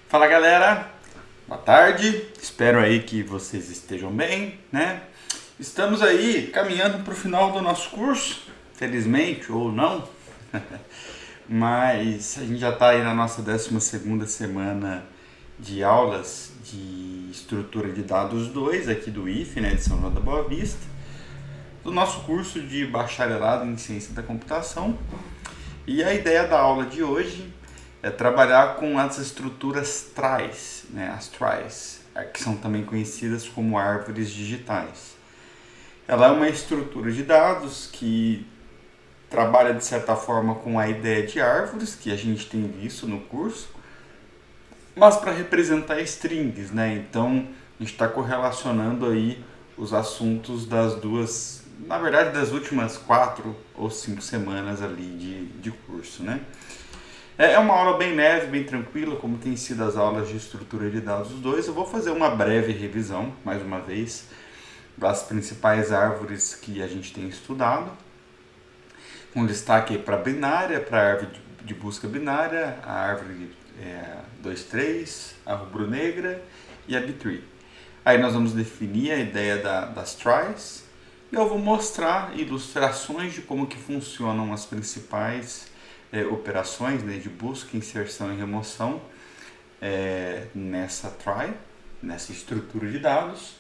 Fala galera, boa tarde, espero aí que vocês estejam bem, né? Estamos aí caminhando para o final do nosso curso, felizmente ou não, mas a gente já está aí na nossa 12ª semana de aulas de estrutura de dados 2 aqui do IFE, né, de São João da Boa Vista, do nosso curso de bacharelado em ciência da computação. E a ideia da aula de hoje é trabalhar com as estruturas tries, né, as tries, que são também conhecidas como árvores digitais. Ela é uma estrutura de dados que trabalha de certa forma com a ideia de árvores, que a gente tem visto no curso, mas para representar strings, né? Então a gente está correlacionando aí os assuntos das duas, na verdade das últimas 4 ou 5 semanas ali de curso, né? É uma aula bem leve, bem tranquila, como tem sido as aulas de estrutura de dados 2. Eu vou fazer uma breve revisão, mais uma vez, das principais árvores que a gente tem estudado. Um destaque para a binária, para a árvore de busca binária, a árvore 2-3, a rubro-negra e a B-tree. Aí nós vamos definir a ideia das tries e eu vou mostrar ilustrações de como que funcionam as principais operações, né, de busca, inserção e remoção nessa try, nessa estrutura de dados.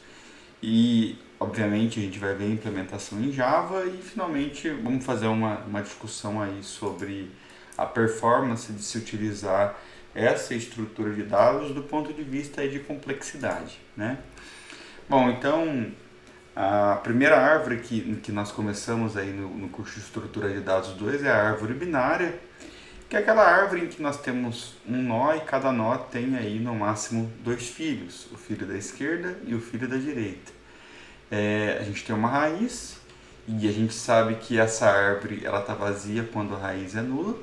E obviamente a gente vai ver a implementação em Java e finalmente vamos fazer uma discussão aí sobre a performance de se utilizar essa estrutura de dados do ponto de vista aí de complexidade, né? Bom, então a primeira árvore que nós começamos aí no curso de estrutura de dados 2 é a árvore binária, que é aquela árvore em que nós temos um nó e cada nó tem aí no máximo 2 filhos, o filho da esquerda e o filho da direita. A gente tem uma raiz e a gente sabe que essa árvore ela está vazia quando a raiz é nula.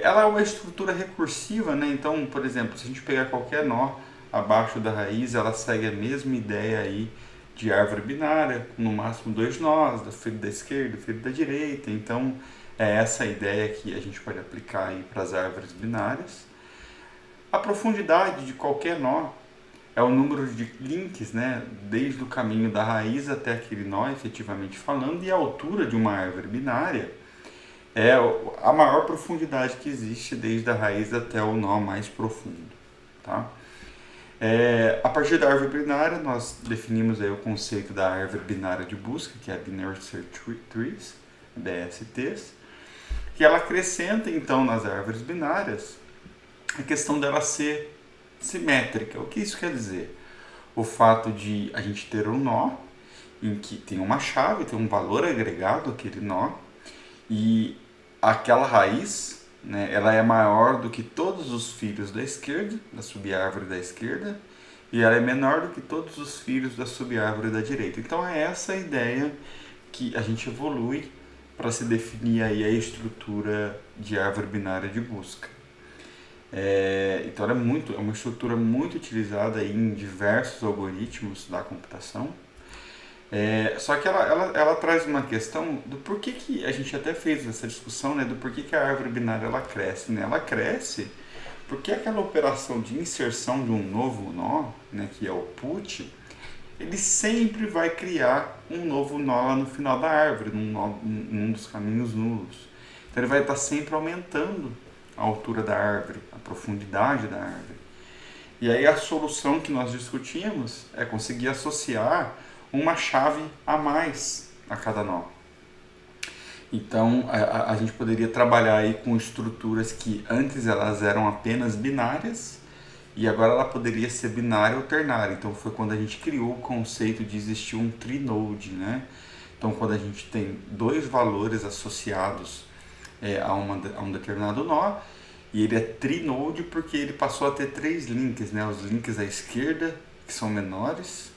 Ela é uma estrutura recursiva, né? Então, por exemplo, se a gente pegar qualquer nó abaixo da raiz, ela segue a mesma ideia aí de árvore binária, com no máximo 2 nós, do filho da esquerda e do filho da direita. Então, é essa a ideia que a gente pode aplicar aí para as árvores binárias. A profundidade de qualquer nó é o número de links, né, desde o caminho da raiz até aquele nó, efetivamente falando, e a altura de uma árvore binária é a maior profundidade que existe desde a raiz até o nó mais profundo, tá? A partir da árvore binária, nós definimos aí o conceito da árvore binária de busca, que é a Binary Search Trees, BSTs, que ela acrescenta então nas árvores binárias a questão dela ser simétrica. O que isso quer dizer? O fato de a gente ter um nó em que tem uma chave, tem um valor agregado àquele nó e aquela raiz, né, ela é maior do que todos os filhos da esquerda, da subárvore da esquerda, e ela é menor do que todos os filhos da subárvore da direita. Então é essa a ideia que a gente evolui para se definir aí a estrutura de árvore binária de busca. Então ela é uma estrutura muito utilizada aí em diversos algoritmos da computação. Só que ela traz uma questão do porquê que a gente até fez essa discussão, né, do porquê que a árvore binária ela cresce, né? Ela cresce porque aquela operação de inserção de um novo nó, né, que é o put, ele sempre vai criar um novo nó lá no final da árvore, num dos caminhos nulos. Então ele vai estar sempre aumentando a altura da árvore, a profundidade da árvore. E aí a solução que nós discutimos é conseguir associar uma chave a mais a cada nó. Então a gente poderia trabalhar aí com estruturas que antes elas eram apenas binárias e agora ela poderia ser binária ou ternária. Então foi quando a gente criou o conceito de existir um trinode, né? Então quando a gente tem 2 valores associados a um determinado nó, e ele é trinode porque ele passou a ter 3 links, né? Os links à esquerda, que são menores,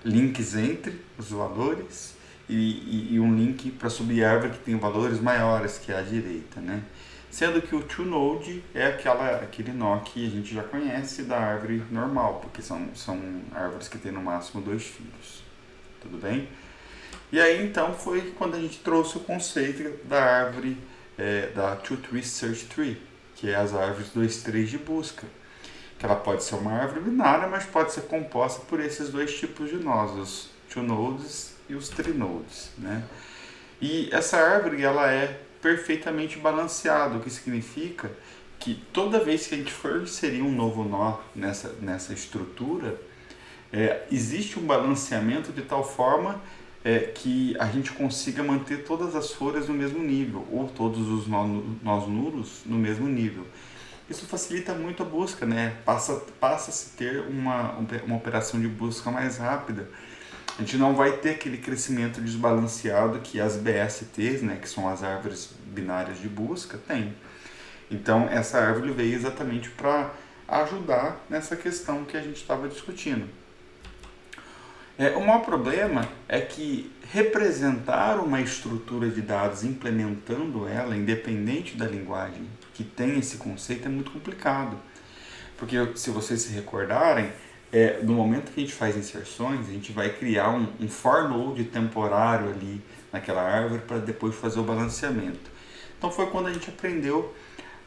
links entre os valores, e um link para a subárvore que tem valores maiores, que é a direita, né? Sendo que o two-node é aquele nó que a gente já conhece da árvore normal, porque são árvores que têm no máximo 2 filhos. Tudo bem? E aí então foi quando a gente trouxe o conceito da árvore da Two-Tree Search Tree, que é as árvores 2-3 de busca. que ela pode ser uma árvore binária, mas pode ser composta por esses dois tipos de nós, os two-nodes e os trinodes, né? E essa árvore, ela é perfeitamente balanceada, o que significa que toda vez que a gente for inserir um novo nó nessa estrutura, existe um balanceamento de tal forma que a gente consiga manter todas as folhas no mesmo nível, ou todos os nós nulos no mesmo nível. Isso facilita muito a busca, né? Passa-se a ter uma operação de busca mais rápida. A gente não vai ter aquele crescimento desbalanceado que as BSTs, né, que são as árvores binárias de busca, têm. Então, essa árvore veio exatamente para ajudar nessa questão que a gente estava discutindo. O maior problema é que representar uma estrutura de dados implementando ela, independente da linguagem que tem esse conceito, é muito complicado. Porque se vocês se recordarem, no momento que a gente faz inserções, a gente vai criar um for node temporário ali naquela árvore para depois fazer o balanceamento. Então foi quando a gente aprendeu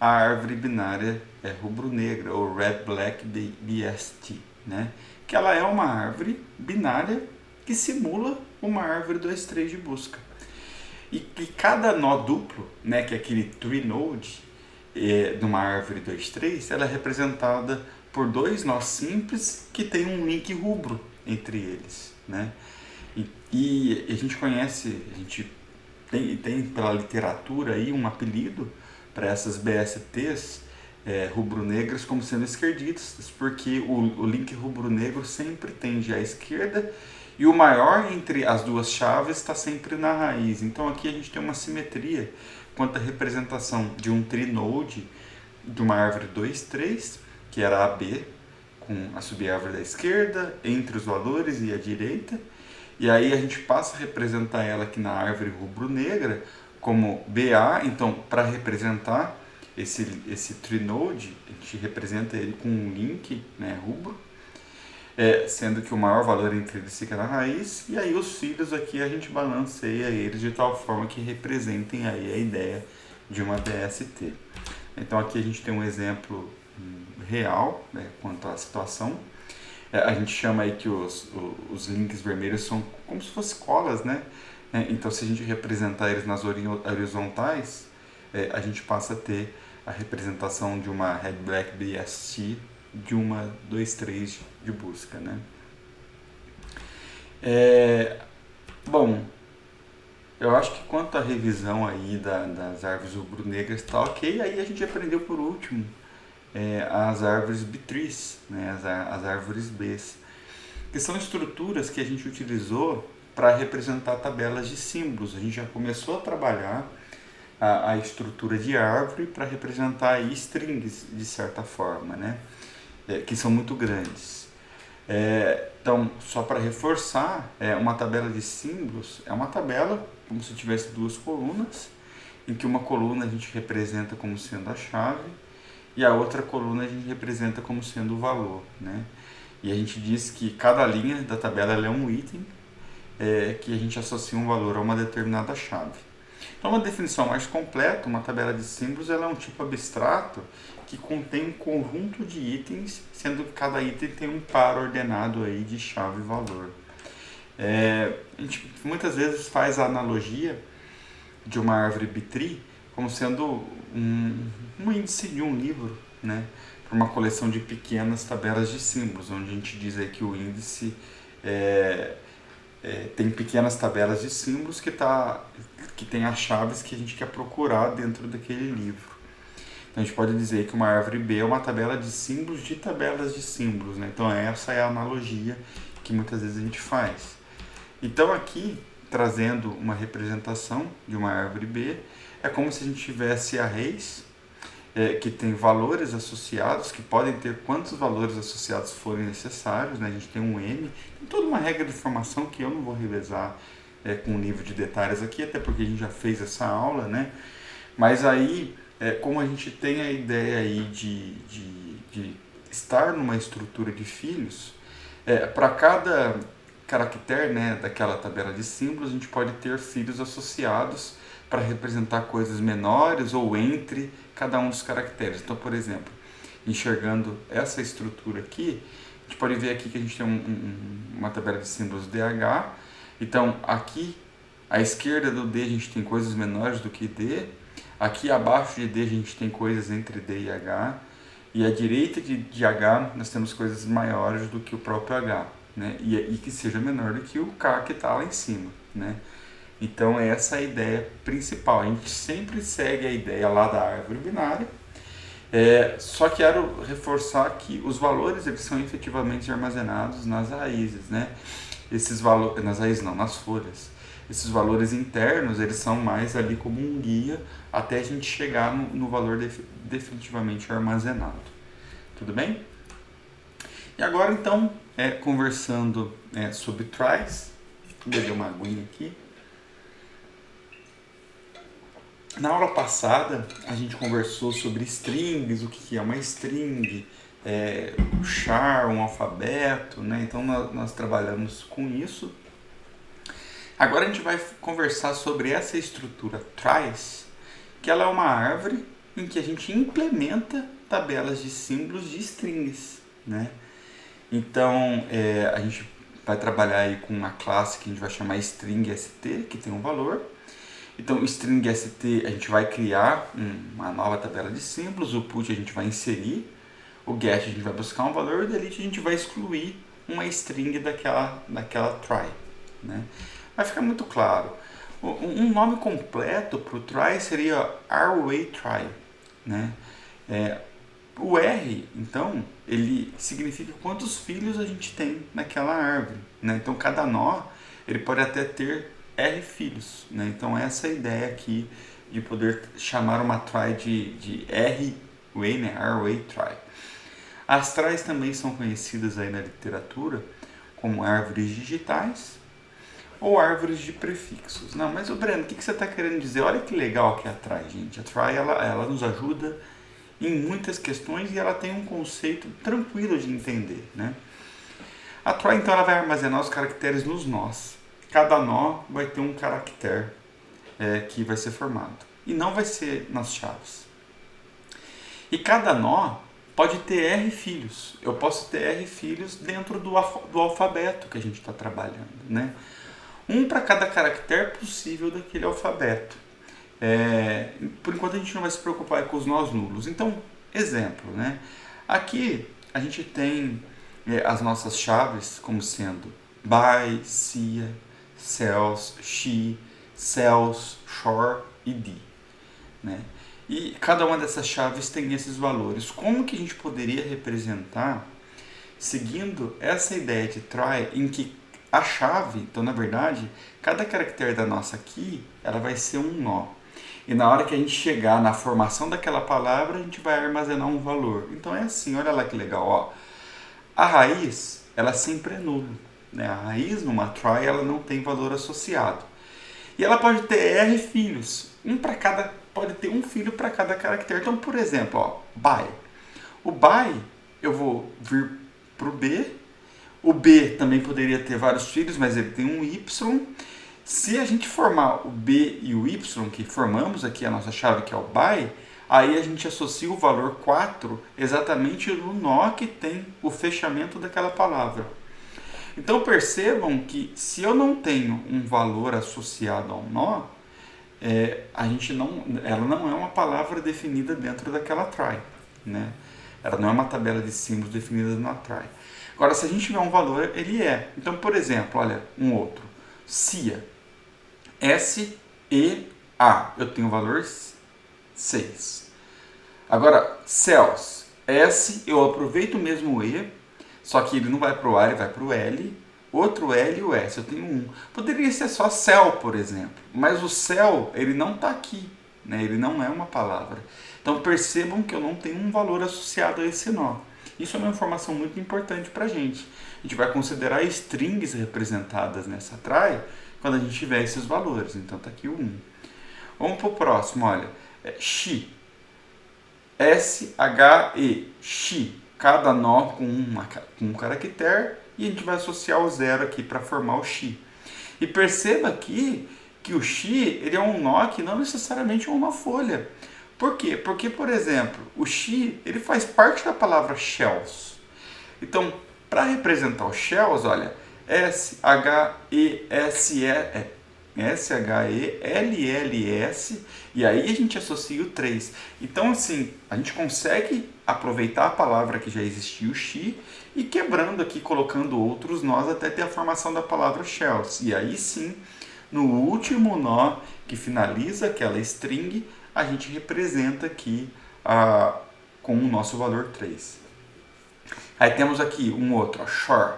a árvore binária rubro-negra, ou Red-Black BST, né? Que ela é uma árvore binária que simula uma árvore 2-3 de busca. E cada nó duplo, né, que é aquele tree node de uma árvore 2-3, ela é representada por dois nós simples que tem um link rubro entre eles, né? E a gente conhece, a gente tem pela literatura aí um apelido para essas BSTs rubro-negras como sendo esquerdistas, porque o link rubro-negro sempre tende à esquerda e o maior entre as duas chaves está sempre na raiz. Então aqui a gente tem uma simetria quanto à representação de um trinode de uma árvore 2-3, que era a B, com a subárvore da esquerda, entre os valores e a direita, e aí a gente passa a representar ela aqui na árvore rubro-negra como BA. Então, para representar esse trinode, a gente representa ele com um link, né, rubro, sendo que o maior valor entre eles fica na raiz, e aí os filhos aqui a gente balanceia eles de tal forma que representem aí a ideia de uma BST. Então aqui a gente tem um exemplo real, né, quanto à situação. A gente chama aí que os links vermelhos são como se fossem colas, né? Então se a gente representar eles nas horizontais, a gente passa a ter a representação de uma Red Black BST de uma 2-3 de busca, né? Bom, eu acho que quanto à revisão aí das árvores rubro-negras tá ok. Aí a gente aprendeu por último as árvores bitrees, né? As árvores Bs, que são estruturas que a gente utilizou para representar tabelas de símbolos. A gente já começou a trabalhar a estrutura de árvore para representar aí strings, de certa forma, né? Que são muito grandes. Então, só para reforçar, uma tabela de símbolos é uma tabela como se tivesse duas colunas, em que uma coluna a gente representa como sendo a chave e a outra coluna a gente representa como sendo o valor, né? E a gente diz que cada linha da tabela é um item que a gente associa um valor a uma determinada chave. Então, uma definição mais completa, uma tabela de símbolos, ela é um tipo abstrato que contém um conjunto de itens, sendo que cada item tem um par ordenado aí de chave e valor. A gente muitas vezes faz a analogia de uma árvore bitree como sendo um índice de um livro, né? Para uma coleção de pequenas tabelas de símbolos, onde a gente diz aí que o índice tem pequenas tabelas de símbolos que tem as chaves que a gente quer procurar dentro daquele livro. Então a gente pode dizer que uma árvore B é uma tabela de símbolos de tabelas de símbolos, né? Então essa é a analogia que muitas vezes a gente faz. Então aqui, trazendo uma representação de uma árvore B, é como se a gente tivesse arrays que tem valores associados, que podem ter quantos valores associados forem necessários, né? A gente tem um M, tem toda uma regra de formação que eu não vou revezar com um nível de detalhes aqui, até porque a gente já fez essa aula, né? Mas aí, como a gente tem a ideia aí de estar numa estrutura de filhos, para cada caractere, né, daquela tabela de símbolos, a gente pode ter filhos associados para representar coisas menores ou entre cada um dos caracteres. Então, por exemplo, enxergando essa estrutura aqui, a gente pode ver aqui que a gente tem uma tabela de símbolos DH. Então, aqui, à esquerda do D, a gente tem coisas menores do que D. Aqui, abaixo de D, a gente tem coisas entre D e H. E à direita de H, nós temos coisas maiores do que o próprio H, né? E que seja menor do que o K que está lá em cima, né? Então, essa é a ideia principal. A gente sempre segue a ideia lá da árvore binária. Só quero reforçar que os valores eles são efetivamente armazenados nas raízes, né? Esses valores, nas raízes não, nas folhas. Esses valores internos eles são mais ali como um guia até a gente chegar no valor definitivamente armazenado. Tudo bem? E agora então, conversando sobre tries, vou beber uma aguinha aqui. Na aula passada, a gente conversou sobre strings, o que é uma string, o char, um alfabeto, né? Então nós trabalhamos com isso. Agora a gente vai conversar sobre essa estrutura tries, que ela é uma árvore em que a gente implementa tabelas de símbolos de strings, né? Então a gente vai trabalhar aí com uma classe que a gente vai chamar string st, que tem um valor. Então, string st a gente vai criar uma nova tabela de símbolos, o put a gente vai inserir, o get a gente vai buscar um valor, o delete a gente vai excluir uma string daquela try, né? Vai ficar muito claro. Um nome completo para o try seria array try, né? O R, então, ele significa quantos filhos a gente tem naquela árvore, né? Então, cada nó ele pode até ter R filhos, né? Então essa é a ideia aqui de poder chamar uma try de array, né? Array try. As tries também são conhecidas aí na literatura como árvores digitais ou árvores de prefixos. Não, mas Breno, o que você está querendo dizer? Olha que legal que é a try, gente. A try ela nos ajuda em muitas questões e ela tem um conceito tranquilo de entender, né? A try então ela vai armazenar os caracteres nos nós. Cada nó vai ter um caractere que vai ser formado. E não vai ser nas chaves. E cada nó pode ter R filhos. Eu posso ter R filhos dentro do alfabeto que a gente está trabalhando, né? Um para cada caractere possível daquele alfabeto. Por enquanto a gente não vai se preocupar com os nós nulos. Então, exemplo, né? Aqui a gente tem as nossas chaves como sendo by, cia, cells, she, cells, shore e d, né? E cada uma dessas chaves tem esses valores. Como que a gente poderia representar seguindo essa ideia de try em que a chave, então na verdade, cada caractere da nossa key, ela vai ser um nó. E na hora que a gente chegar na formação daquela palavra, a gente vai armazenar um valor. Então é assim, olha lá que legal, ó. A raiz, ela sempre é nulo. A raiz numa try ela não tem valor associado. E ela pode ter R filhos. Pode ter um filho para cada caractere. Então, por exemplo, ó, by. O by, eu vou vir para o B. O B também poderia ter vários filhos, mas ele tem um Y. Se a gente formar o B e o Y, que formamos aqui a nossa chave, que é o by, aí a gente associa o valor 4 exatamente no nó que tem o fechamento daquela palavra. Então percebam que se eu não tenho um valor associado ao nó, ela não é uma palavra definida dentro daquela try, né? Ela não é uma tabela de símbolos definida na try. Agora, se a gente tiver um valor, ele é. Então, por exemplo, olha, um outro. Cia. S-E-A. Eu tenho o valor 6. Agora, cells. S, eu aproveito o mesmo E, só que ele não vai para o A, ele vai para o L, outro L e o S, eu tenho 1. Poderia ser só cell, por exemplo, mas o cell, ele não está aqui, né? Ele não é uma palavra. Então percebam que eu não tenho um valor associado a esse nó. Isso é uma informação muito importante para a gente. A gente vai considerar strings representadas nessa try quando a gente tiver esses valores. Então está aqui o 1. Vamos para o próximo, olha. She. S-H-E. She. Cada nó com um caractere e a gente vai associar o 0 aqui para formar o she. E perceba aqui que o she ele é um nó que não necessariamente é uma folha. Por quê? Porque, por exemplo, o X ele faz parte da palavra shells. Então, para representar o shells, olha, Shells, e aí a gente associa o 3. Então, assim, a gente consegue aproveitar a palavra que já existia, o X, e quebrando aqui, colocando outros nós, até ter a formação da palavra shells. E aí sim, no último nó que finaliza aquela string, a gente representa aqui com o nosso valor 3. Aí temos aqui um outro, ó, shore.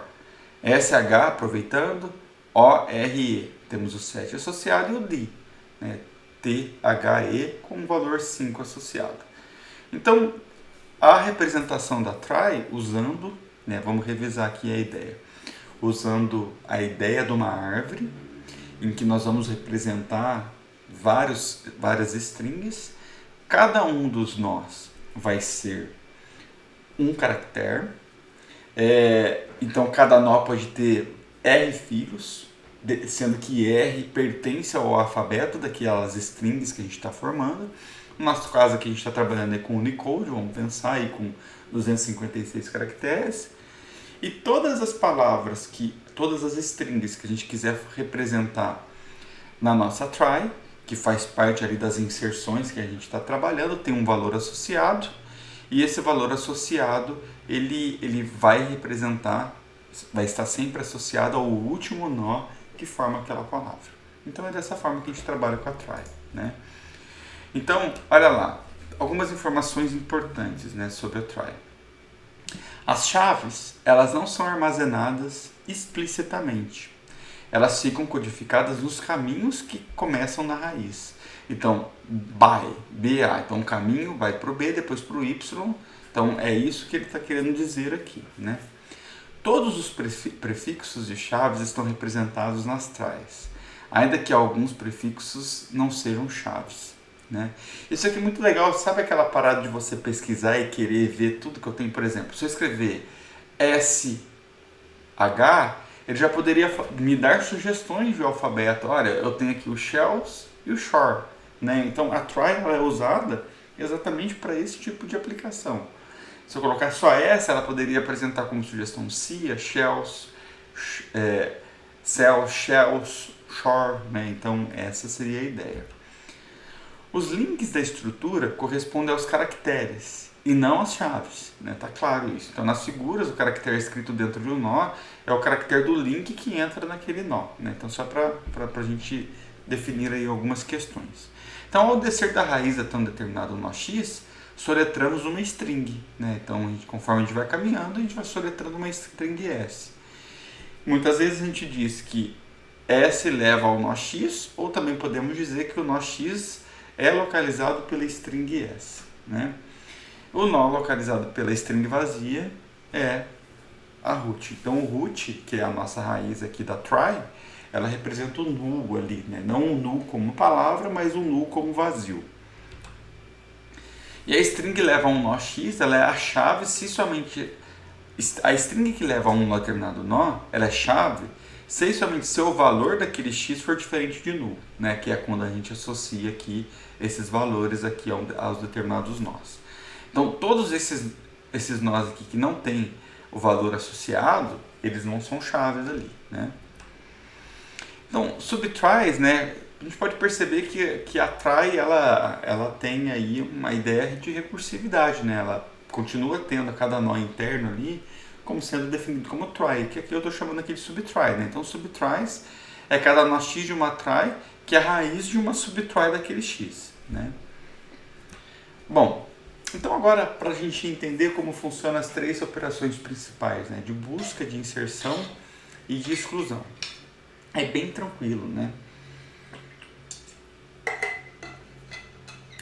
SH, aproveitando, ORE. Temos o 7 associado e o D, né? THE com o valor 5 associado. Então, a representação da try, usando, né, vamos revisar aqui a ideia. Usando a ideia de uma árvore, em que nós vamos representar várias strings. Cada um dos nós vai ser um caractere. Então, cada nó pode ter R filhos, sendo que R pertence ao alfabeto daquelas strings que a gente está formando. No nosso caso aqui, a gente está trabalhando com Unicode, vamos pensar aí com 256 caracteres. E todas as palavras, todas as strings que a gente quiser representar na nossa try, que faz parte ali das inserções que a gente está trabalhando, tem um valor associado. E esse valor associado, ele vai representar, vai estar sempre associado ao último nó que forma aquela palavra. Então é dessa forma que a gente trabalha com a try, né? Então, olha lá, algumas informações importantes, né, sobre a try. As chaves, elas não são armazenadas explicitamente. Elas ficam codificadas nos caminhos que começam na raiz. Então, by, BA, então o caminho vai para o B, depois para o Y. Então, é isso que ele está querendo dizer aqui, né? Todos os prefixos de chaves estão representados nas tries, ainda que alguns prefixos não sejam chaves, né? Isso aqui é muito legal, sabe aquela parada de você pesquisar e querer ver tudo que eu tenho? Por exemplo, se eu escrever SH, ele já poderia me dar sugestões de alfabeto. Olha, eu tenho aqui o shells e o shore, né? Então a try ela é usada exatamente para esse tipo de aplicação. Se eu colocar só essa, ela poderia apresentar como sugestão SIA, shells, cell, shells, shore, né? Então essa seria a ideia. Os links da estrutura correspondem aos caracteres e não às chaves, né? Tá claro isso. Então nas figuras, o caractere escrito dentro de um nó é o caractere do link que entra naquele nó, né? Então só para a gente definir aí algumas questões. Então ao descer da raiz até um determinado nó x, soletramos uma string, né? Então conforme a gente vai caminhando, a gente vai soletrando uma string S. Muitas vezes a gente diz que S leva ao nó x, ou também podemos dizer que o nó x é localizado pela string S, né? O nó localizado pela string vazia é a root. Então o root, que é a nossa raiz aqui da try, ela representa o null ali, né? Não o null como palavra, mas o null como vazio. E a string leva a um nó x, ela é a chave se somente... A string que leva a um determinado nó, ela é chave se somente seu valor daquele x for diferente de null, né? Que é quando a gente associa aqui esses valores aqui aos determinados nós. Então todos esses nós aqui que não tem o valor associado, eles não são chaves ali, né? Então subtries, né? A gente pode perceber que a try ela tem aí uma ideia de recursividade, né? Ela continua tendo cada nó interno ali como sendo definido como try, que aqui eu estou chamando aqui de subtry, né? Então subtries é cada nó x de uma try que é a raiz de uma subtry daquele x, né? Bom, então agora para a gente entender como funcionam as três operações principais, né? De busca, de inserção e de exclusão. É bem tranquilo, né?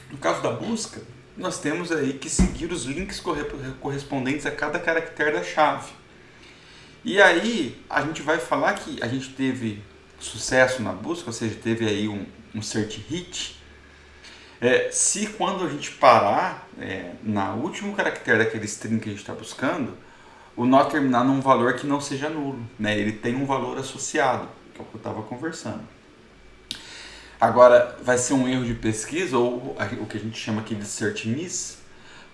No caso da busca, nós temos aí que seguir os links correspondentes a cada caractere da chave. E aí a gente vai falar que a gente teve sucesso na busca, ou seja, teve aí um search hit, se quando a gente parar na último caractere daquele string que a gente está buscando, o nó terminar num valor que não seja nulo, né? Ele tem um valor associado, que é o que eu estava conversando. Agora, vai ser um erro de pesquisa, ou o que a gente chama aqui de search miss,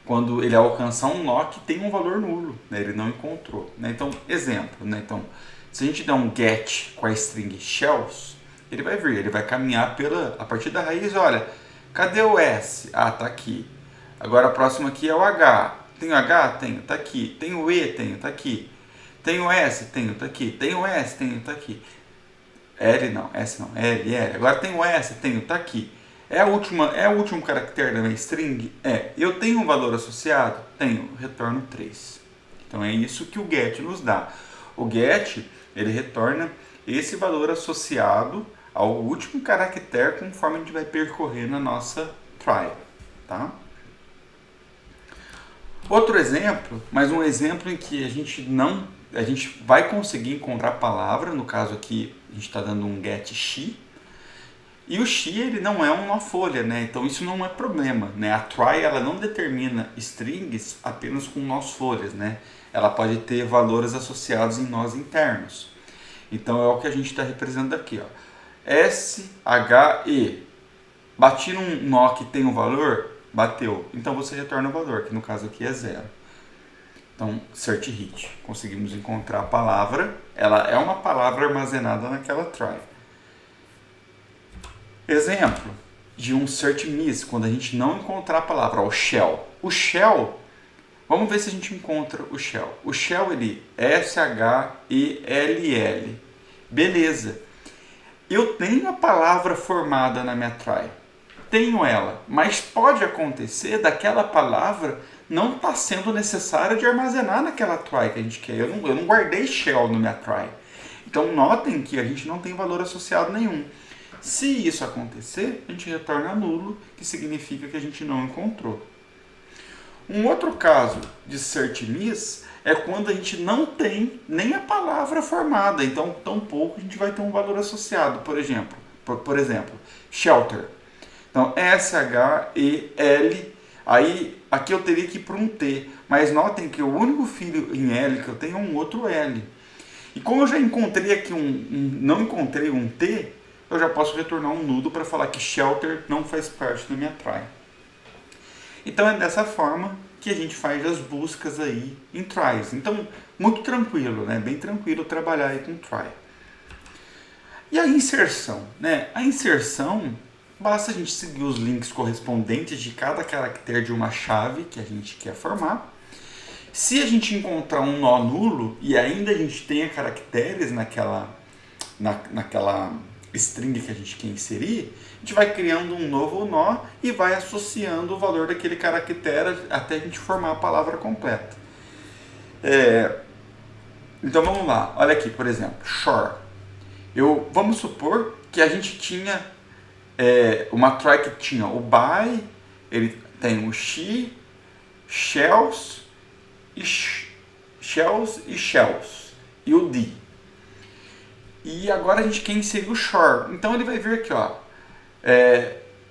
quando ele alcançar um nó que tem um valor nulo, né? Ele não encontrou. Né? Então, exemplo, né? Então, se a gente der um get com a string shells, ele vai vir, ele vai caminhar a partir da raiz, olha, cadê o S? Ah, tá aqui. Agora a próxima aqui é o H. Tem o H? Tenho, tá aqui. Tem o E? Tenho, tá aqui. Tem o S? Tenho, tá aqui. Tem o S? Tenho, tá aqui. L não, S não, L, L. Agora tem o S? Tenho, tá aqui. É o último caractere da minha string? Eu tenho um valor associado? Tenho, retorno 3. Então é isso que o get nos dá. O get, ele retorna esse valor associado ao último caractere conforme a gente vai percorrer na nossa try, tá? Outro exemplo, mas um exemplo em que a gente vai conseguir encontrar a palavra, no caso aqui a gente está dando um get she, e o she ele não é uma folha, né? Então isso não é problema, né? A try ela não determina strings apenas com nós folhas, né? Ela pode ter valores associados em nós internos. Então é o que a gente está representando aqui, ó. S, H, E. Bati num nó que tem um valor, bateu. Então você retorna o valor, que no caso aqui é 0. Então, search hit. Conseguimos encontrar a palavra. Ela é uma palavra armazenada naquela try. Exemplo de um search miss, quando a gente não encontrar a palavra, o shell. O shell, vamos ver se a gente encontra o shell. O shell, ele S-H-E-L-L. Beleza. Eu tenho a palavra formada na minha try. Tenho ela, mas pode acontecer daquela palavra não estar sendo necessária de armazenar naquela try que a gente quer. Eu não guardei shell na minha try. Então notem que a gente não tem valor associado nenhum. Se isso acontecer, a gente retorna nulo, que significa que a gente não encontrou. Um outro caso de search miss é quando a gente não tem nem a palavra formada, então tampouco a gente vai ter um valor associado. Por exemplo, shelter. Então, S-H-E-L, aí aqui eu teria que ir para um T, mas notem que o único filho em L que eu tenho é um outro L. E como eu já encontrei aqui não encontrei um T, eu já posso retornar um nudo para falar que shelter não faz parte da minha try. Então é dessa forma que a gente faz as buscas aí em tries. Então, muito tranquilo, né? Bem tranquilo trabalhar aí com try. E a inserção, né? A inserção, basta a gente seguir os links correspondentes de cada caractere de uma chave que a gente quer formar. Se a gente encontrar um nó nulo e ainda a gente tenha caracteres naquela string que a gente quer inserir, a gente vai criando um novo nó e vai associando o valor daquele caractere até a gente formar a palavra completa. Então vamos lá, olha aqui, por exemplo, shore. Vamos supor que a gente tinha uma try que tinha o by, ele tem o she, shells e shells e o d. E agora a gente quer inserir o shore. Então ele vai vir aqui, ó.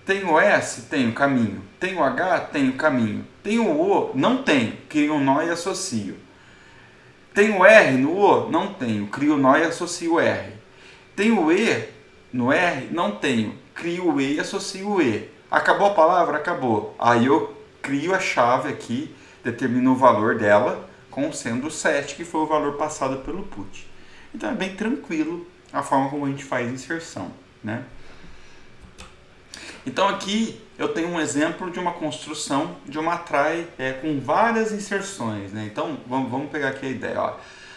Tem o S, tem o caminho. Tem o H, tem o caminho. Tem o O, não tem. Crio um nó e associo. Tem o R no O? Não tenho. Crio o nó e associo o R. Tem o E no R? Não tenho. Crio o E e associo o E. Acabou a palavra? Acabou. Aí eu crio a chave aqui, determino o valor dela, como sendo 7, que foi o valor passado pelo put. Então é bem tranquilo a forma como a gente faz inserção, né? Então aqui eu tenho um exemplo de uma construção de uma try com várias inserções, né? Então vamos pegar aqui a ideia, ó.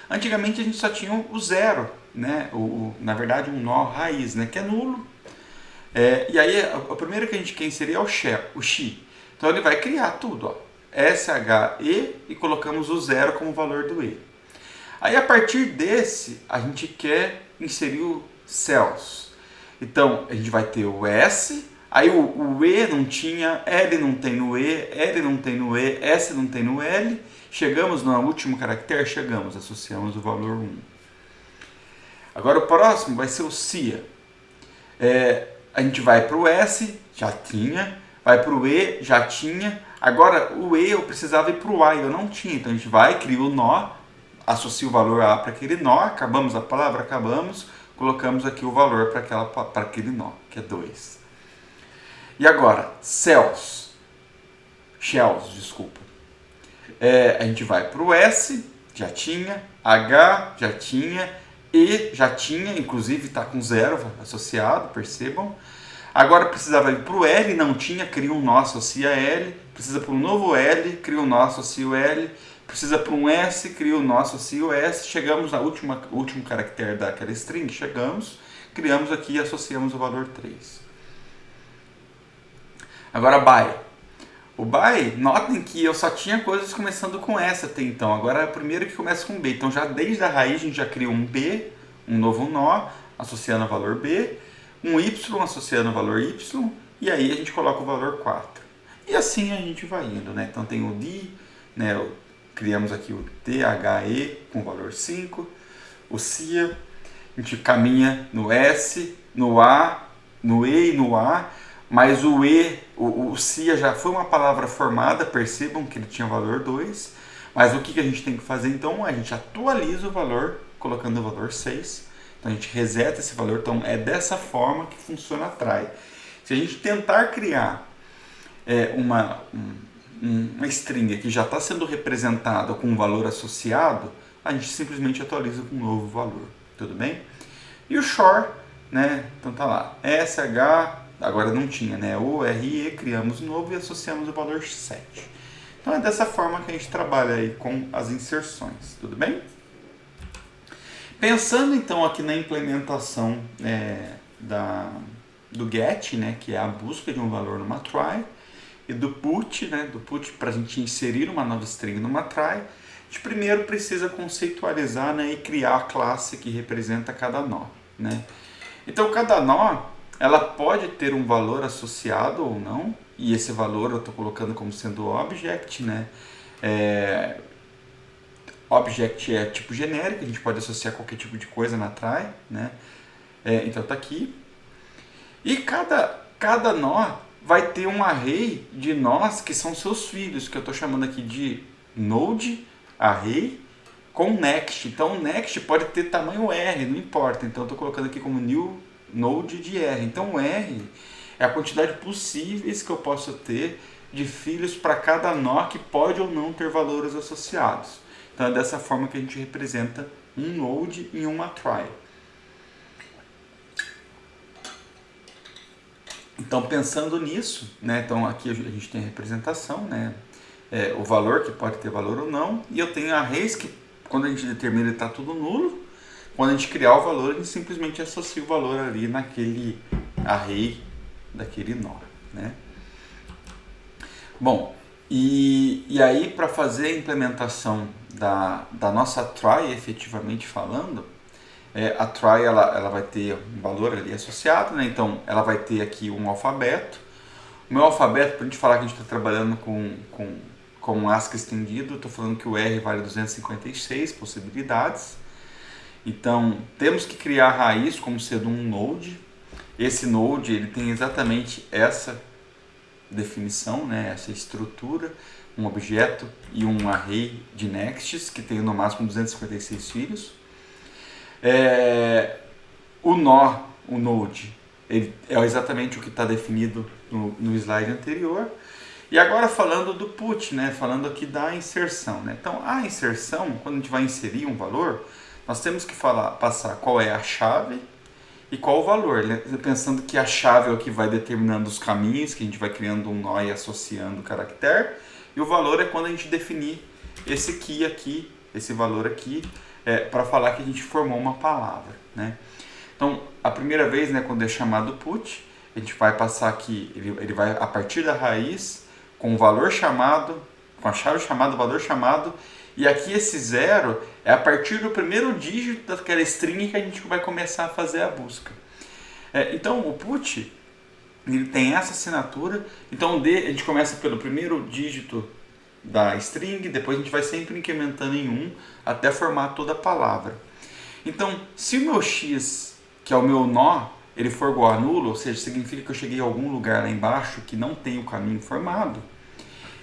Antigamente a gente só tinha o zero, né? Na verdade um nó raiz, né? Que é nulo. E aí a primeira que a gente quer inserir é o she. Então ele vai criar tudo, ó. S-H-E e colocamos o zero como valor do E. Aí a partir desse, a gente quer inserir o cells. Então, a gente vai ter o S, aí o E não tinha, L não tem no E, L não tem no E, S não tem no L. Chegamos no último caractere, associamos o valor 1. Agora o próximo vai ser o SIA. A gente vai para o S, já tinha, vai para o E, já tinha. Agora o E eu precisava ir para o Y, eu não tinha. Então a gente vai, cria o nó, associa o valor A para aquele nó, acabamos a palavra, acabamos, colocamos aqui o valor para aquele nó, que é 2. E agora, shells, desculpa. A gente vai para o S, já tinha, H, já tinha, E, já tinha, inclusive está com 0 associado, percebam. Agora precisava ir para o L, não tinha, cria um nó, associa L. Precisa para um novo L, cria um nó, associa o L. Precisa para um S, cria um nó, associa o S. Chegamos ao último caractere daquela string, criamos aqui e associamos o valor 3. Agora by. O by, notem que eu só tinha coisas começando com S até então. Agora é o primeiro que começa com B. Então já desde a raiz a gente já cria um B, um novo nó, associando o valor B. Um Y associando o valor Y, e aí a gente coloca o valor 4. E assim a gente vai indo, né? Então tem o D, né? Criamos aqui o THE com o valor 5, o CIA, a gente caminha no S, no A, no E e no A, mas o E, o CIA já foi uma palavra formada, percebam que ele tinha valor 2, mas o que a gente tem que fazer então? A gente atualiza o valor, colocando o valor 6, então a gente reseta esse valor, então é dessa forma que funciona a try. Se a gente tentar criar uma string que já está sendo representada com um valor associado, a gente simplesmente atualiza com um novo valor, tudo bem? E o shore, né? Então tá lá, SH, agora não tinha, né? O RE, criamos um novo e associamos o valor 7. Então é dessa forma que a gente trabalha aí com as inserções, tudo bem? Pensando então aqui na implementação do get, né, que é a busca de um valor numa try, e do put, né, para a gente inserir uma nova string numa try, a gente primeiro precisa conceitualizar, né, e criar a classe que representa cada nó, né? Então cada nó, ela pode ter um valor associado ou não, e esse valor eu estou colocando como sendo object, né? Object é tipo genérico, a gente pode associar qualquer tipo de coisa na try, né? Então tá aqui. E cada nó vai ter um array de nós que são seus filhos, que eu estou chamando aqui de node, array, com next. Então o next pode ter tamanho R, não importa. Então eu estou colocando aqui como new node de R. Então o R é a quantidade possíveis que eu posso ter de filhos para cada nó que pode ou não ter valores associados. Então é dessa forma que a gente representa um node em uma try. Então pensando nisso, né, então aqui a gente tem a representação, né, o valor que pode ter valor ou não, e eu tenho arrays que quando a gente determina está tudo nulo, quando a gente criar o valor a gente simplesmente associa o valor ali naquele array daquele nó, né. Bom, e aí para fazer a implementação da nossa try, efetivamente falando, a try ela vai ter um valor ali associado, né? Então ela vai ter aqui um alfabeto. O meu alfabeto, para a gente falar que a gente está trabalhando com um ASCII estendido, estou falando que o R vale 256 possibilidades. Então temos que criar a raiz como sendo um node. Esse node ele tem exatamente essa definição, né? Essa estrutura, um objeto e um array de nexts que tem no máximo 256 filhos. O nó, o node, ele é exatamente o que está definido no slide anterior. E agora falando do put, né? Falando aqui da inserção, né? Então a inserção, quando a gente vai inserir um valor, nós temos que passar qual é a chave e qual o valor, né? Pensando que a chave é o que vai determinando os caminhos, que a gente vai criando um nó e associando o caractere, e o valor é quando a gente definir esse key aqui, esse valor aqui, para falar que a gente formou uma palavra, né? Então, a primeira vez, né, quando é chamado put, a gente vai passar aqui, ele vai a partir da raiz, com o valor chamado, com a chave chamada, o valor chamado, e aqui esse 0 é a partir do primeiro dígito daquela string que a gente vai começar a fazer a busca. Então, o put, ele tem essa assinatura, então a gente começa pelo primeiro dígito da string, depois a gente vai sempre incrementando em 1 até formar toda a palavra. Então, se o meu x, que é o meu nó, ele for igual a nulo, ou seja, significa que eu cheguei a algum lugar lá embaixo que não tem o caminho formado,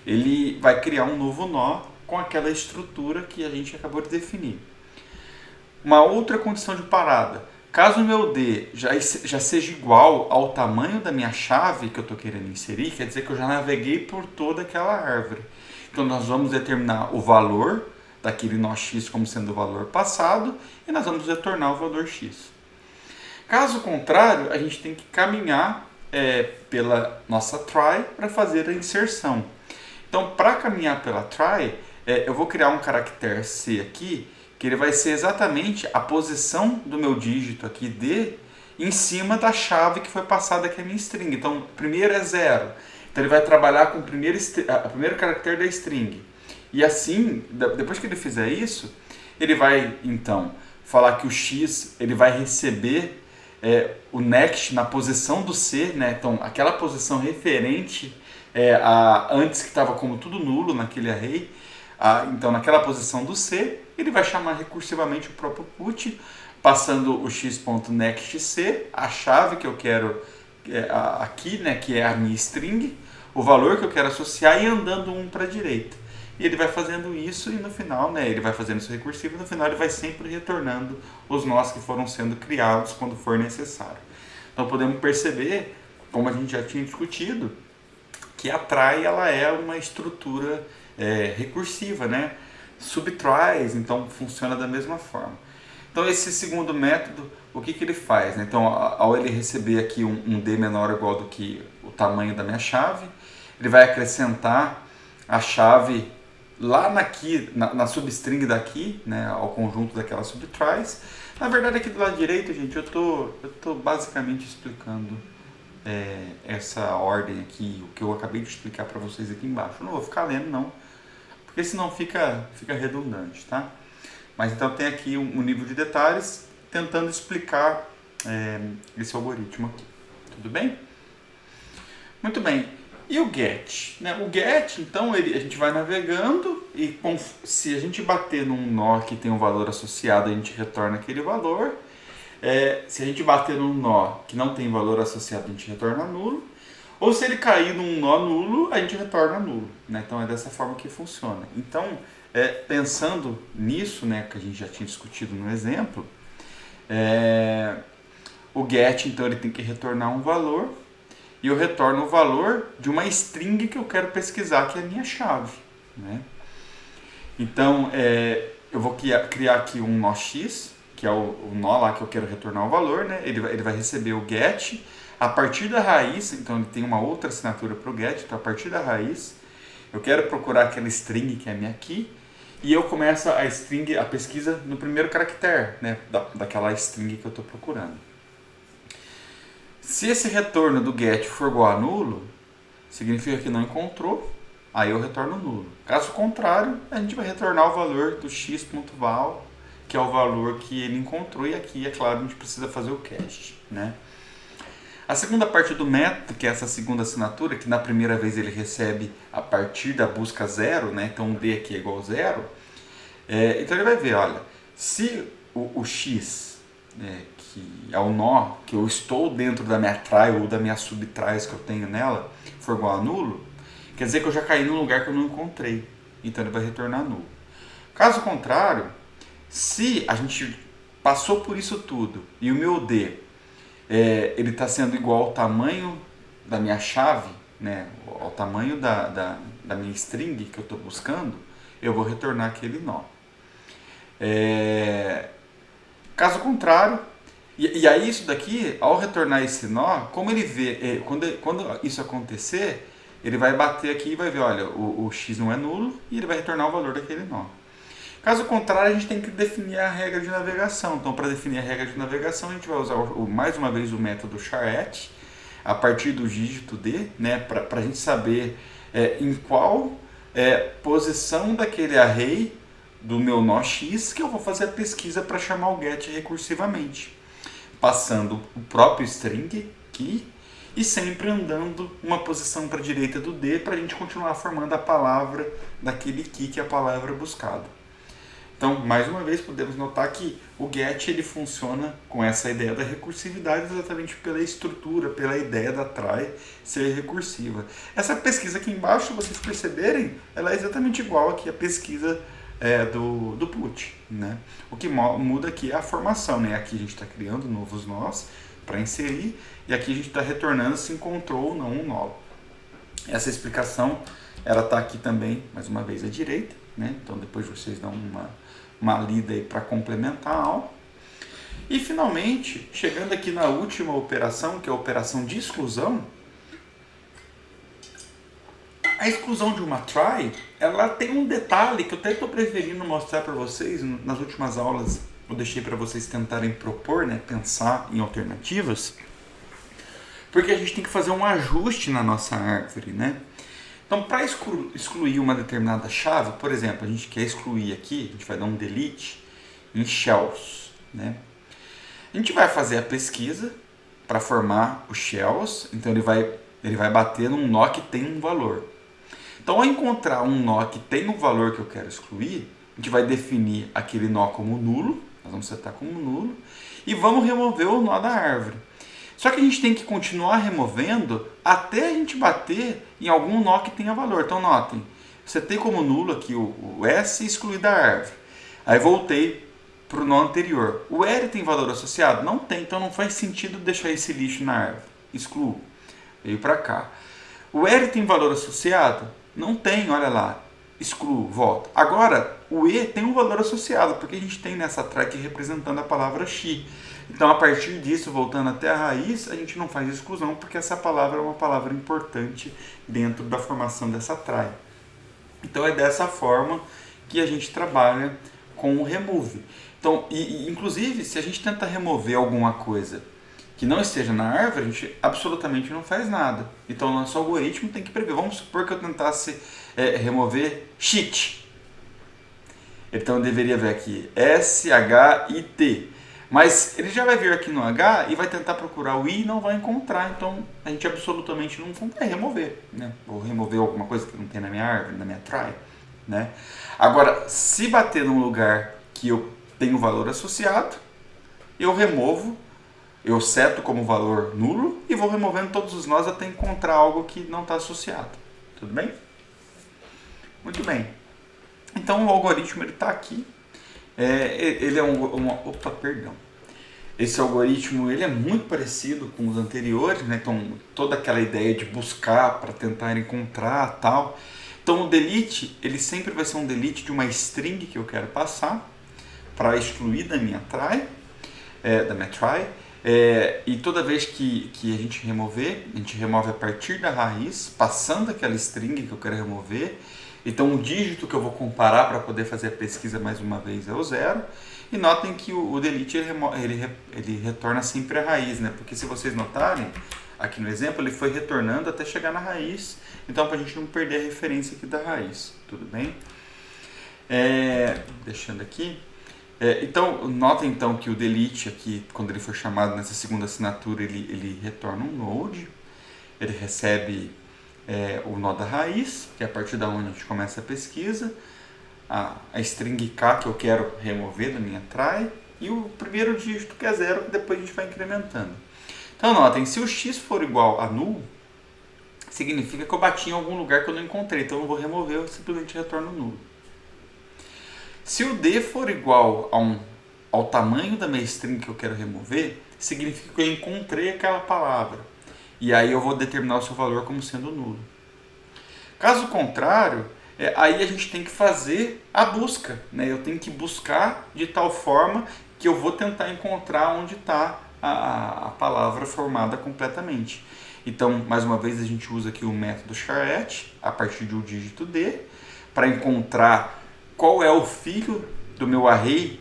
ele vai criar um novo nó com aquela estrutura que a gente acabou de definir. Uma outra condição de parada, Caso o meu D já seja igual ao tamanho da minha chave que eu estou querendo inserir, quer dizer que eu já naveguei por toda aquela árvore. Então nós vamos determinar o valor daquele nó x como sendo o valor passado e nós vamos retornar o valor x. Caso contrário, a gente tem que caminhar pela nossa try para fazer a inserção. Então, para caminhar pela try, eu vou criar um caractere C aqui, que ele vai ser exatamente a posição do meu dígito aqui D em cima da chave que foi passada aqui a minha string. Então, primeiro é 0. Então, ele vai trabalhar com o primeiro caractere da string. E assim, depois que ele fizer isso, ele vai, então, falar que o x ele vai receber o next na posição do C, né? Então, aquela posição referente a antes que estava como tudo nulo naquele array. Então, naquela posição do C, ele vai chamar recursivamente o próprio put, passando o x.nextC, a chave que eu quero aqui, né, que é a minha string, o valor que eu quero associar e andando um para a direita. E ele vai fazendo isso e no final, né, ele vai fazendo isso recursivo e no final ele vai sempre retornando os nós que foram sendo criados quando for necessário. Então, podemos perceber, como a gente já tinha discutido, que a try ela é uma estrutura recursiva, né? Subtries, então funciona da mesma forma. Então esse segundo método, o que ele faz? Né? Então ao ele receber aqui um D menor ou igual do que o tamanho da minha chave, ele vai acrescentar a chave lá na substring daqui, né? Ao conjunto daquelas subtries. Na verdade aqui do lado direito, gente, eu tô basicamente explicando essa ordem aqui, o que eu acabei de explicar para vocês aqui embaixo. Eu não vou ficar lendo não, porque senão fica redundante, tá? Mas então tem aqui um nível de detalhes tentando explicar esse algoritmo aqui. Tudo bem? Muito bem. E o get? Né? O get, então, a gente vai navegando e se a gente bater num nó que tem um valor associado, a gente retorna aquele valor. Se a gente bater num nó que não tem valor associado, a gente retorna nulo. Ou se ele cair num nó nulo, a gente retorna nulo. Né? Então é dessa forma que funciona. Então, pensando nisso, né, que a gente já tinha discutido no exemplo, o get, então, ele tem que retornar um valor e eu retorno o valor de uma string que eu quero pesquisar, que é a minha chave. Né? Então, eu vou criar aqui um nó x, que é o nó lá que eu quero retornar o valor. Né? Ele vai receber o get. A partir da raiz, então ele tem uma outra assinatura para o get, então a partir da raiz, eu quero procurar aquela string que é a minha key, e eu começo a pesquisa no primeiro caractere, né, daquela string que eu estou procurando. Se esse retorno do get for igual a nulo, significa que não encontrou, aí eu retorno nulo. Caso contrário, a gente vai retornar o valor do x.val, que é o valor que ele encontrou, e aqui, é claro, a gente precisa fazer o cast, né? A segunda parte do método, que é essa segunda assinatura, que na primeira vez ele recebe a partir da busca 0, né? Então o D aqui é igual a 0. Então ele vai ver, olha, se o x, que é o nó que eu estou dentro da minha try ou da minha subtries que eu tenho nela, for igual a nulo, quer dizer que eu já caí num lugar que eu não encontrei. Então ele vai retornar nulo. Caso contrário, se a gente passou por isso tudo e o meu D ele está sendo igual ao tamanho da minha chave, né, ao tamanho da minha string que eu estou buscando, eu vou retornar aquele nó. Caso contrário, e aí isso daqui, ao retornar esse nó, como ele vê, quando isso acontecer, ele vai bater aqui e vai ver, olha, o x não é nulo, e ele vai retornar o valor daquele nó. Caso contrário, a gente tem que definir a regra de navegação. Então, para definir a regra de navegação, a gente vai usar mais uma vez o método charret, a partir do dígito D, né, para a gente saber em qual posição daquele array do meu nó x que eu vou fazer a pesquisa para chamar o get recursivamente, passando o próprio string key e sempre andando uma posição para a direita do D para a gente continuar formando a palavra daquele key que é a palavra buscada. Então, mais uma vez, podemos notar que o get ele funciona com essa ideia da recursividade exatamente pela estrutura, pela ideia da try ser recursiva. Essa pesquisa aqui embaixo, se vocês perceberem, ela é exatamente igual aqui à pesquisa do put, né? O que muda aqui é a formação, né? Aqui a gente está criando novos nós para inserir e aqui a gente está retornando se encontrou ou não um nó. Essa explicação ela está aqui também, mais uma vez, à direita, né? Então depois vocês dão uma lida aí para complementar a aula. E finalmente, chegando aqui na última operação, que é a operação de exclusão, a exclusão de uma try, ela tem um detalhe que eu até estou preferindo mostrar para vocês. Nas últimas aulas eu deixei para vocês tentarem propor, né, pensar em alternativas, porque a gente tem que fazer um ajuste na nossa árvore, né? Então, para excluir uma determinada chave, por exemplo, a gente quer excluir aqui, a gente vai dar um delete em shells, né? A gente vai fazer a pesquisa para formar os shells, então ele vai bater num nó que tem um valor. Então, ao encontrar um nó que tem um valor que eu quero excluir, a gente vai definir aquele nó como nulo, nós vamos setar como nulo, e vamos remover o nó da árvore. Só que a gente tem que continuar removendo até a gente bater em algum nó que tenha valor. Então, notem, setei como nulo aqui o S e excluí da árvore. Aí voltei para o nó anterior. O L tem valor associado? Não tem, então não faz sentido deixar esse lixo na árvore. Excluo. Veio para cá. O L tem valor associado? Não tem, olha lá. Excluo, volta. Agora, o E tem um valor associado, porque a gente tem nessa track representando a palavra X. Então, a partir disso, voltando até a raiz, a gente não faz exclusão, porque essa palavra é uma palavra importante dentro da formação dessa try. Então, é dessa forma que a gente trabalha com o remove. Então, inclusive, se a gente tenta remover alguma coisa que não esteja na árvore, a gente absolutamente não faz nada. Então, o nosso algoritmo tem que prever. Vamos supor que eu tentasse remover shit. Então, eu deveria ver aqui S-H-I-T. Mas ele já vai vir aqui no H e vai tentar procurar o I e não vai encontrar. Então, a gente absolutamente não vai remover, né? Vou remover alguma coisa que não tem na minha árvore, na minha try, né? Agora, se bater num lugar que eu tenho valor associado, eu removo, eu seto como valor nulo e vou removendo todos os nós até encontrar algo que não está associado. Tudo bem? Muito bem. Então, o algoritmo está aqui. Ele é opa, perdão. Esse algoritmo ele é muito parecido com os anteriores, né? Então, toda aquela ideia de buscar para tentar encontrar tal. Então, o delete, ele sempre vai ser um delete de uma string que eu quero passar para excluir da minha try, e toda vez que a gente remover, a gente remove a partir da raiz, passando aquela string que eu quero remover. Então, o dígito que eu vou comparar para poder fazer a pesquisa mais uma vez é o 0. E notem que o delete ele retorna sempre a raiz, né? Porque se vocês notarem, aqui no exemplo, ele foi retornando até chegar na raiz. Então, para a gente não perder a referência aqui da raiz. Tudo bem? Deixando aqui. Então, notem então que o delete aqui, quando ele for chamado nessa segunda assinatura, ele retorna um node. Ele recebe o nó da raiz, que é a partir da onde a gente começa a pesquisa, a string K que eu quero remover da minha try, e o primeiro dígito que é 0, que depois a gente vai incrementando. Então notem, se o X for igual a null, significa que eu bati em algum lugar que eu não encontrei, então eu não vou remover, eu simplesmente retorno nulo. Se o D for igual ao tamanho da minha string que eu quero remover, significa que eu encontrei aquela palavra. E aí eu vou determinar o seu valor como sendo nulo. Caso contrário, aí a gente tem que fazer a busca, né? Eu tenho que buscar de tal forma que eu vou tentar encontrar onde está a palavra formada completamente. Então, mais uma vez, a gente usa aqui o método charret, a partir de um dígito D, para encontrar qual é o filho do meu array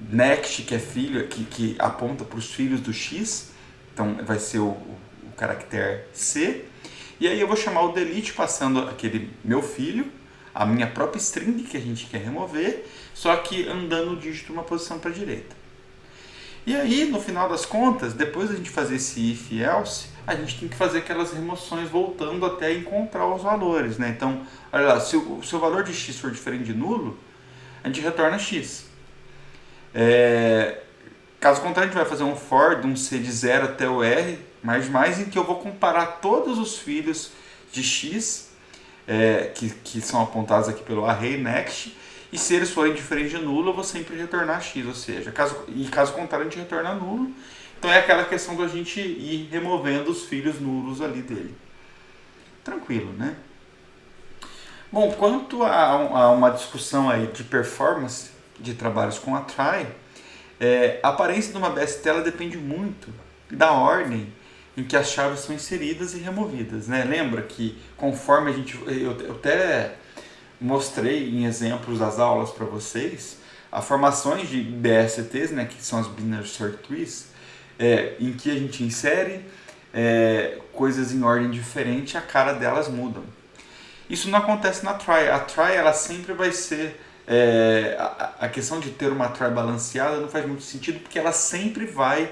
next, que é filho, que aponta para os filhos do X. Então, vai ser o caractere C, e aí eu vou chamar o delete passando aquele meu filho, a minha própria string que a gente quer remover, só que andando o dígito uma posição para a direita. E aí, no final das contas, depois da gente fazer esse if e else, a gente tem que fazer aquelas remoções voltando até encontrar os valores, né? Então, olha lá, se o seu valor de x for diferente de nulo, a gente retorna x. Caso contrário, a gente vai fazer um for de um c de 0 até o r, mais em que eu vou comparar todos os filhos de x, que são apontados aqui pelo array next, E se eles forem diferentes de nulo, eu vou sempre retornar x, ou seja, caso contrário a gente retorna nulo. Então é aquela questão da gente ir removendo os filhos nulos ali dele. Tranquilo, né? Bom, quanto a uma discussão aí de performance de trabalhos com a try, a aparência de uma BST ela depende muito da ordem em que as chaves são inseridas e removidas, né? Lembra que conforme eu até mostrei em exemplos das aulas para vocês, as formações de BSTs, né, que são as Binary Search Trees, em que a gente insere coisas em ordem diferente, a cara delas mudam. Isso não acontece na try. A try ela sempre vai ser... a questão de ter uma try balanceada não faz muito sentido, porque ela sempre vai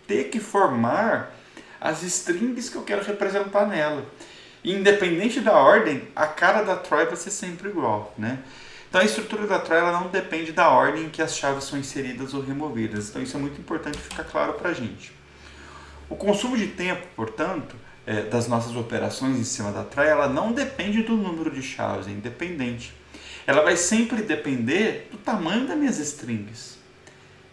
ter que formar as strings que eu quero representar nela. Independente da ordem, a cara da try vai ser sempre igual, né? Então a estrutura da try ela não depende da ordem em que as chaves são inseridas ou removidas. Então isso é muito importante ficar claro para a gente. O consumo de tempo, portanto, das nossas operações em cima da try, ela não depende do número de chaves, é independente. Ela vai sempre depender do tamanho das minhas strings.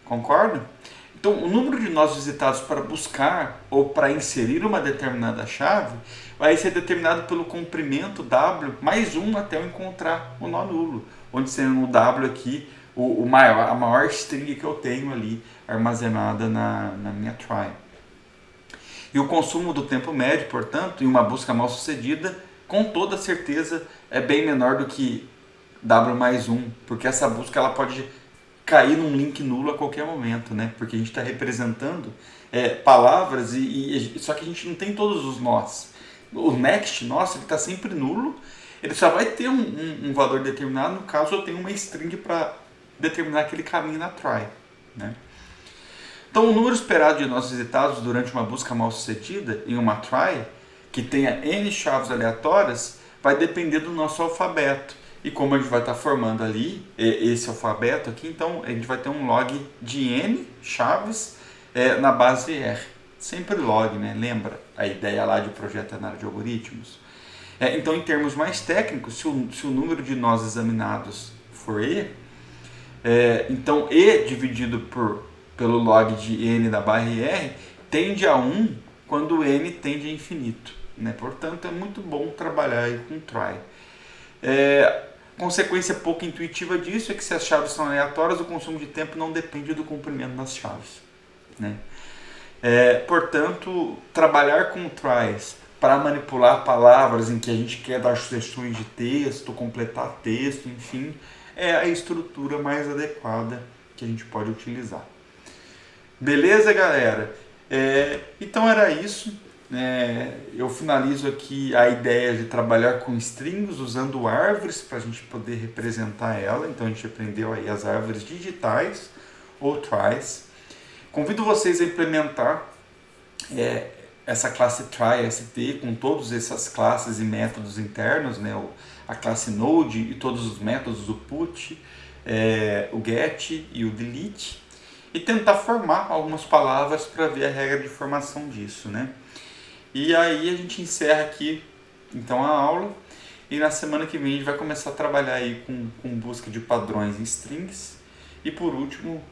Concorda? Então, o número de nós visitados para buscar ou para inserir uma determinada chave vai ser determinado pelo comprimento W mais 1 até eu encontrar o nó nulo, onde sendo no W aqui a maior string que eu tenho ali armazenada na minha try. E o consumo do tempo médio, portanto, em uma busca mal sucedida, com toda certeza é bem menor do que W mais 1, porque essa busca ela pode cair num link nulo a qualquer momento, né? Porque a gente está representando palavras, só que a gente não tem todos os nós. O next nosso está sempre nulo, ele só vai ter um valor determinado no caso eu tenho uma string para determinar aquele caminho na try, né? Então o número esperado de nós visitados durante uma busca mal sucedida em uma try, que tenha n chaves aleatórias, vai depender do nosso alfabeto. E como a gente vai estar formando ali esse alfabeto aqui, então a gente vai ter um log de n chaves na base R. Sempre log, né? Lembra a ideia lá de projeto análise de algoritmos? Então, em termos mais técnicos, se o número de nós examinados for E, então E dividido pelo log de n da barra R tende a 1 quando n tende a infinito, né? Portanto, é muito bom trabalhar aí com try. Consequência pouco intuitiva disso é que se as chaves são aleatórias, o consumo de tempo não depende do comprimento das chaves, né? Portanto, trabalhar com tries para manipular palavras em que a gente quer dar sugestões de texto, completar texto, enfim, é a estrutura mais adequada que a gente pode utilizar. Beleza, galera? Então era isso. Eu finalizo aqui a ideia de trabalhar com strings usando árvores para a gente poder representar ela. Então a gente aprendeu aí as árvores digitais ou tries. Convido vocês a implementar essa classe try.st com todas essas classes e métodos internos, né? A classe node e todos os métodos do put, o get e o delete, e tentar formar algumas palavras para ver a regra de formação disso, né? E aí a gente encerra aqui então a aula, e na semana que vem a gente vai começar a trabalhar aí com busca de padrões em strings e por último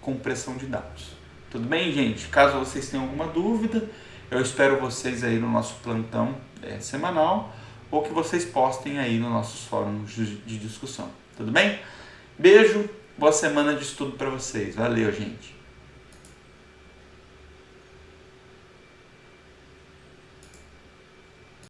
compressão de dados. Tudo bem, gente? Caso vocês tenham alguma dúvida, eu espero vocês aí no nosso plantão semanal, ou que vocês postem aí nos nossos fóruns de discussão. Tudo bem? Beijo, boa semana de estudo para vocês. Valeu, gente!